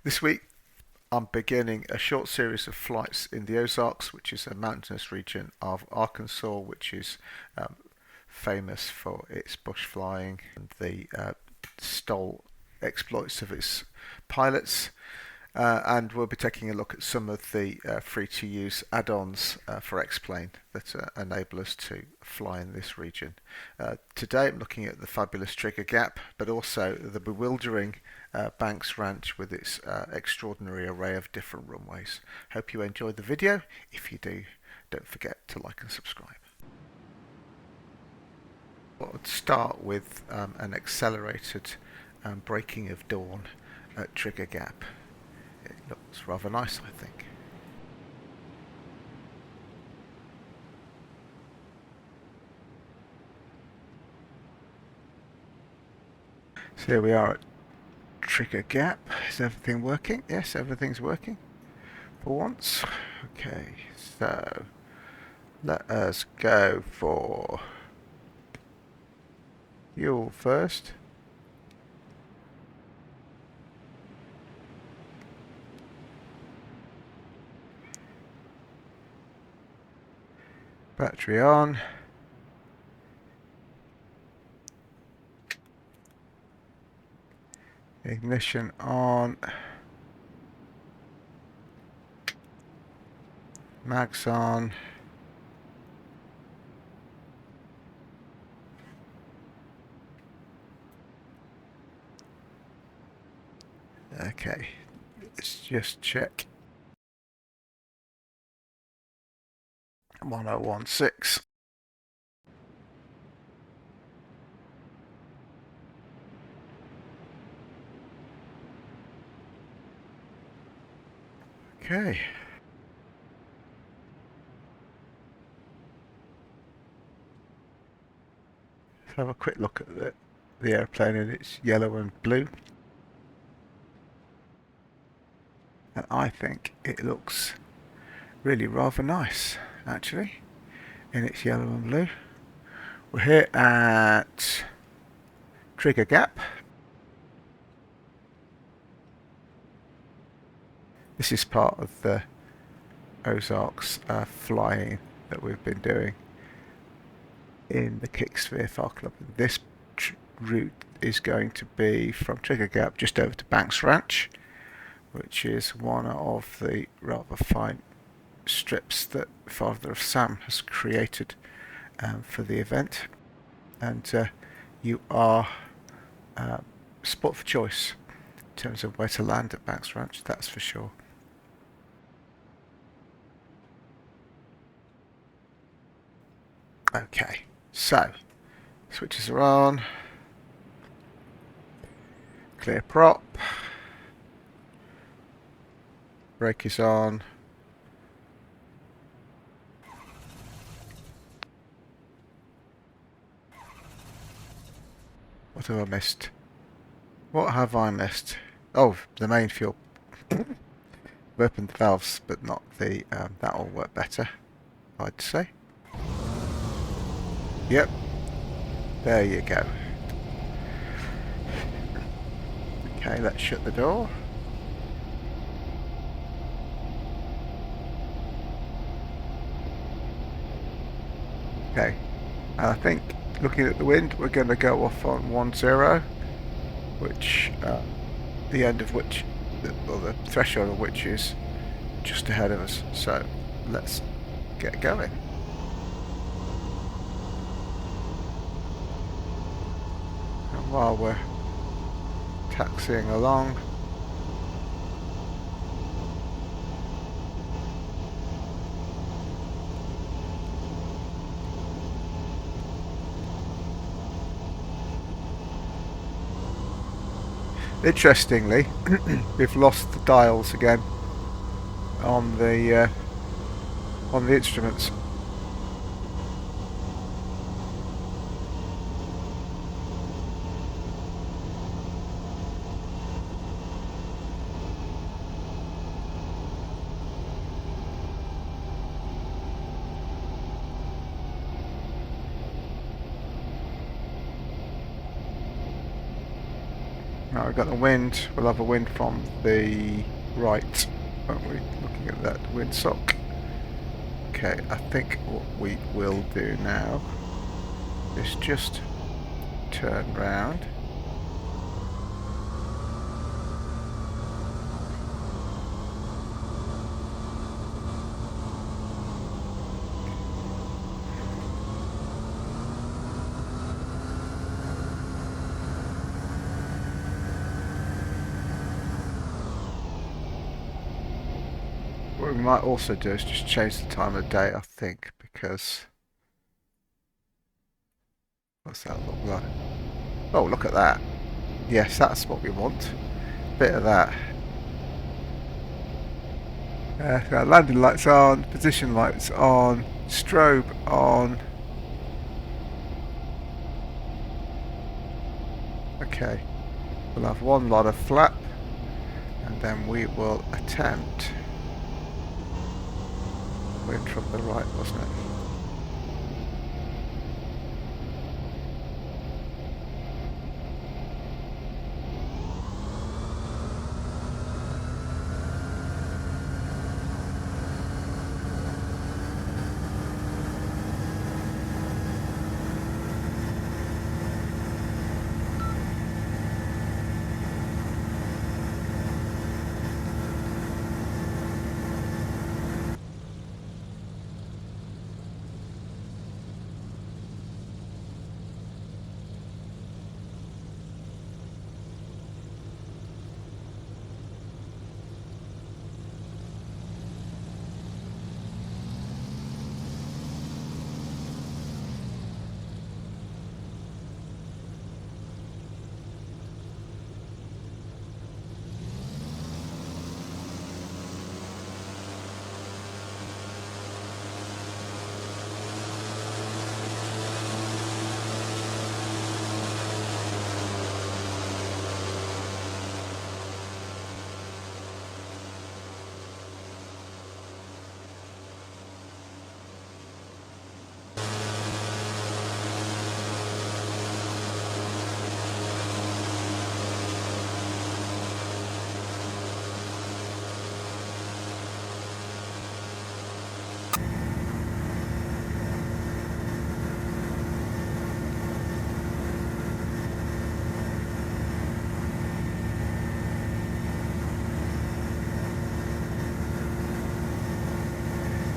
This week I'm beginning a short series of flights in the Ozarks, which is a mountainous region of Arkansas, which is um, famous for its bush flying and the stole exploits of its pilots. And we'll be taking a look at some of the free-to-use add-ons for X-Plane that enable us to fly in this region. Today I'm looking at the fabulous Trigger Gap, but also the bewildering Banks Ranch with its extraordinary array of different runways. Hope you enjoyed the video. If you do, don't forget to like and subscribe. I'll start with an accelerated breaking of dawn at Trigger Gap. It looks rather nice, I think. So here we are at Trigger Gap. Is everything working? Yes, everything's working for once. Okay, so let us go for fuel first. Battery on. Ignition on. Mags on. Okay, let's just check. 1016. Okay. Let's have a quick look at the airplane in its yellow and blue. And I think it looks really rather nice, actually, in its yellow and blue. We're here at Trigger Gap. This is part of the Ozarks flying that we've been doing in the Kicksphere Far Club. This route is going to be from Trigger Gap just over to Banks Ranch, which is one of the rather fine strips that Father of Sam has created for the event. And you are spot for choice in terms of where to land at Banks Ranch, that's for sure. Okay, so switches are on. Clear prop. Brake is on. What have I missed? What have I missed? Oh, the main fuel. We've opened the valves, but not the. That'll work better, I'd say. Yep. There you go. Okay, let's shut the door. Okay, and I think looking at the wind, we're going to go off on 10, which the end of which, or the threshold of which is just ahead of us. So let's get going. And while we're taxiing along, interestingly, we've lost the dials again on the instruments. Now we've got the wind. We'll have a wind from the right, won't we? Looking at that windsock. Okay, I think what we will do now is just turn round. What we might also do is just change the time of day, I think, because... What's that look like? Oh, look at that. Yes, that's what we want. Bit of that. So landing lights on, position lights on, strobe on. Okay, we'll have one lot of flap, and then we will attempt wind from the right, wasn't it?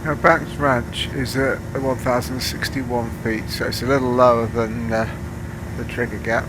Now Banks Ranch is at 1061 feet, so it's a little lower than the trigger gap.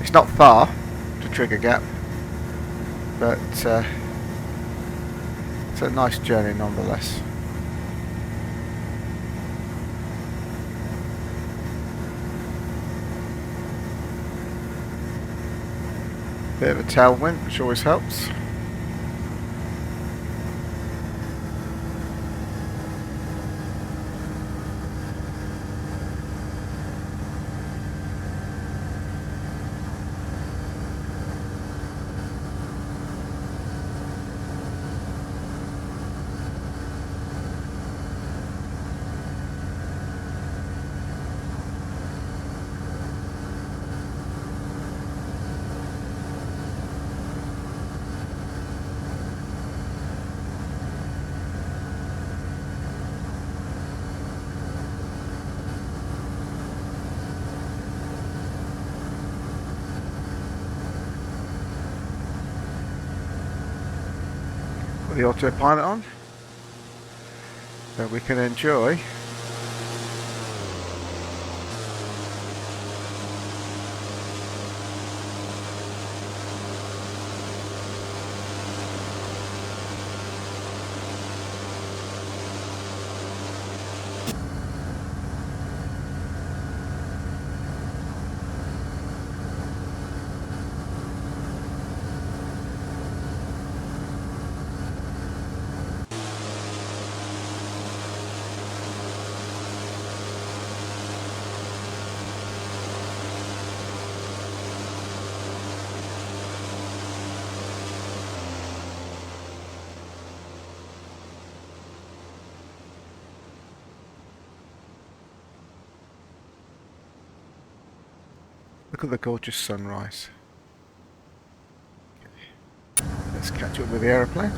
It's not far to trigger gap, but it's a nice journey nonetheless. Bit of a tailwind, which always helps. With the autopilot on, so we can enjoy Look at the gorgeous sunrise. Let's catch up with the aeroplane.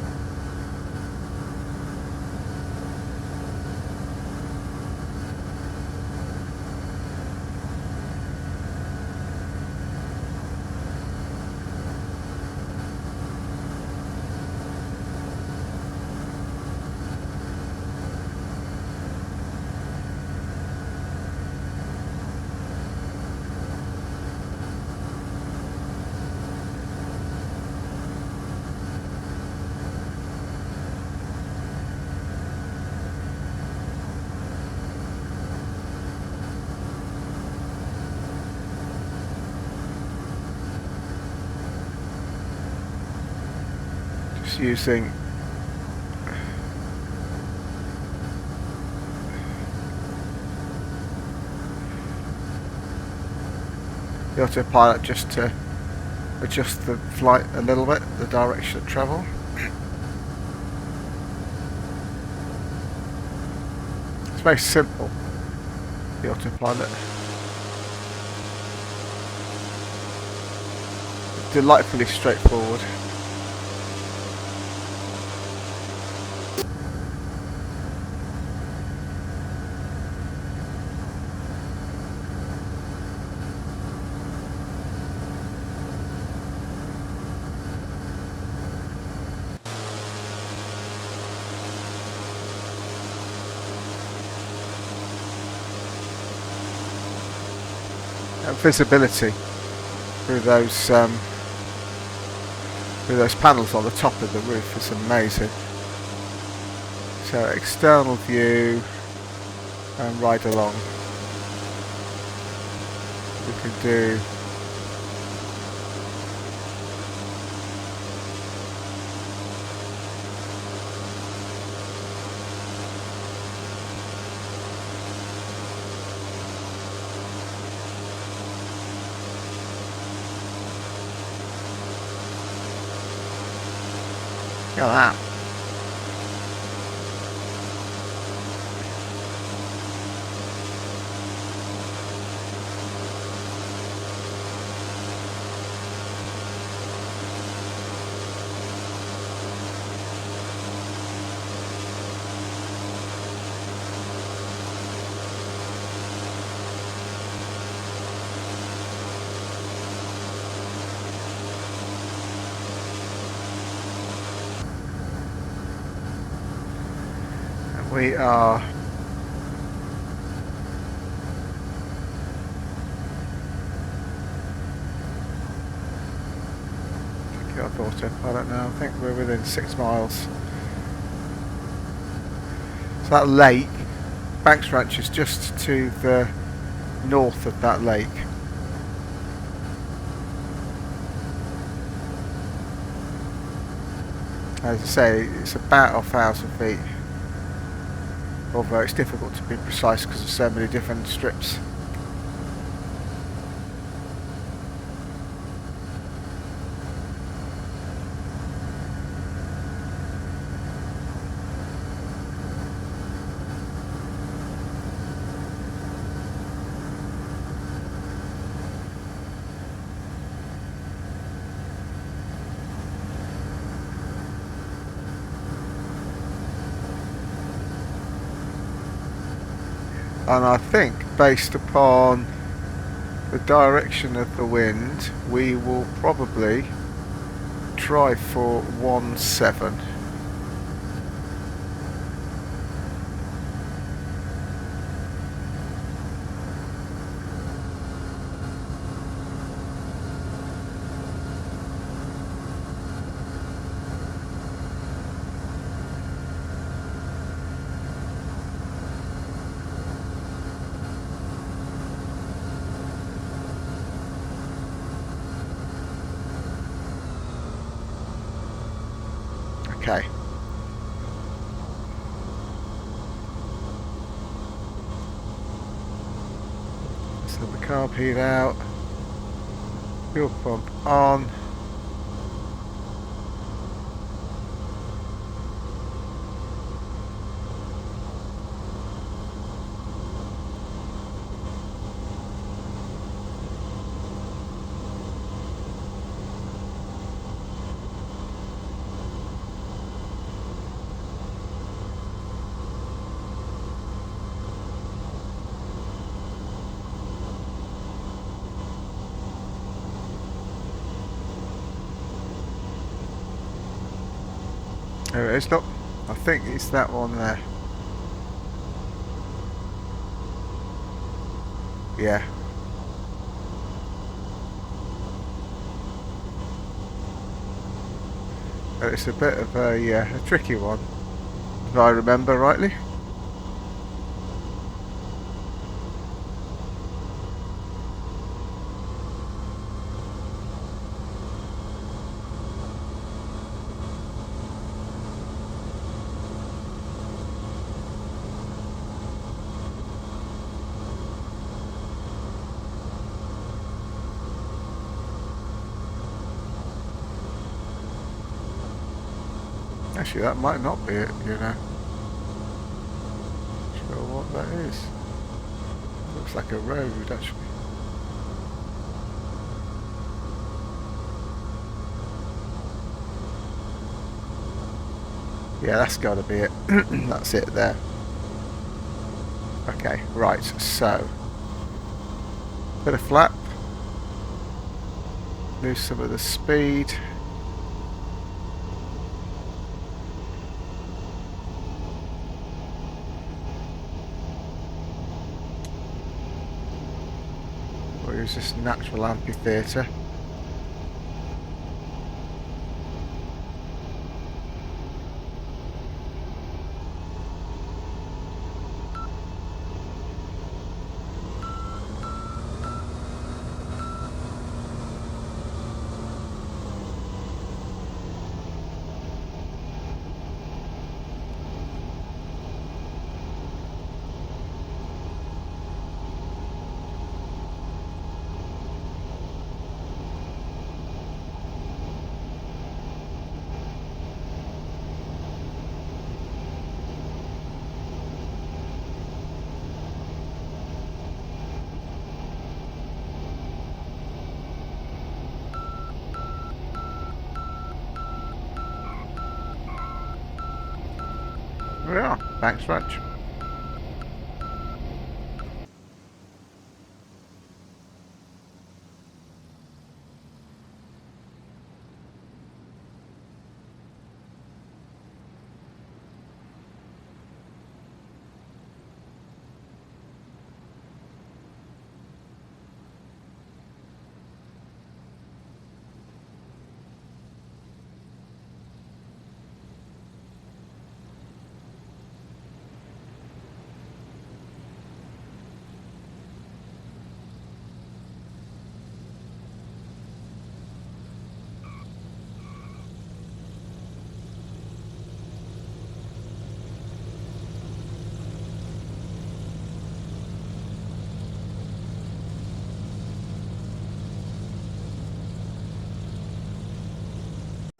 Using the autopilot just to adjust the flight a little bit, the direction of travel. It's very simple, the autopilot. Delightfully straightforward. Visibility through those panels on the top of the roof is amazing. So external view and ride along. We can do look at that. We are taking off autopilot now. I think we're within 6 miles. So that lake, Banks Ranch, is just to the north of that lake. As I say, it's about 1,000 feet. Although it's difficult to be precise because there's so many different strips. And I think, based upon the direction of the wind, we will probably try for 1.7. Okay. So the carb heat out, fuel pump on. There it is, look. I think it's that one there. Yeah. It's a bit of a tricky one, if I remember rightly. Actually, that might not be it, you know. Not sure what that is. Looks like a road, actually. Yeah, that's got to be it. That's it there. Okay, right, so. Bit of flap. Lose some of the speed. We'll use this natural amphitheatre. There we are. Thanks much.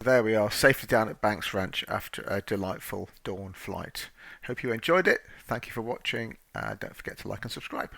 There we are, safely down at Banks Ranch after a delightful dawn flight. Hope you enjoyed it. Thank you for watching. Don't forget to like and subscribe.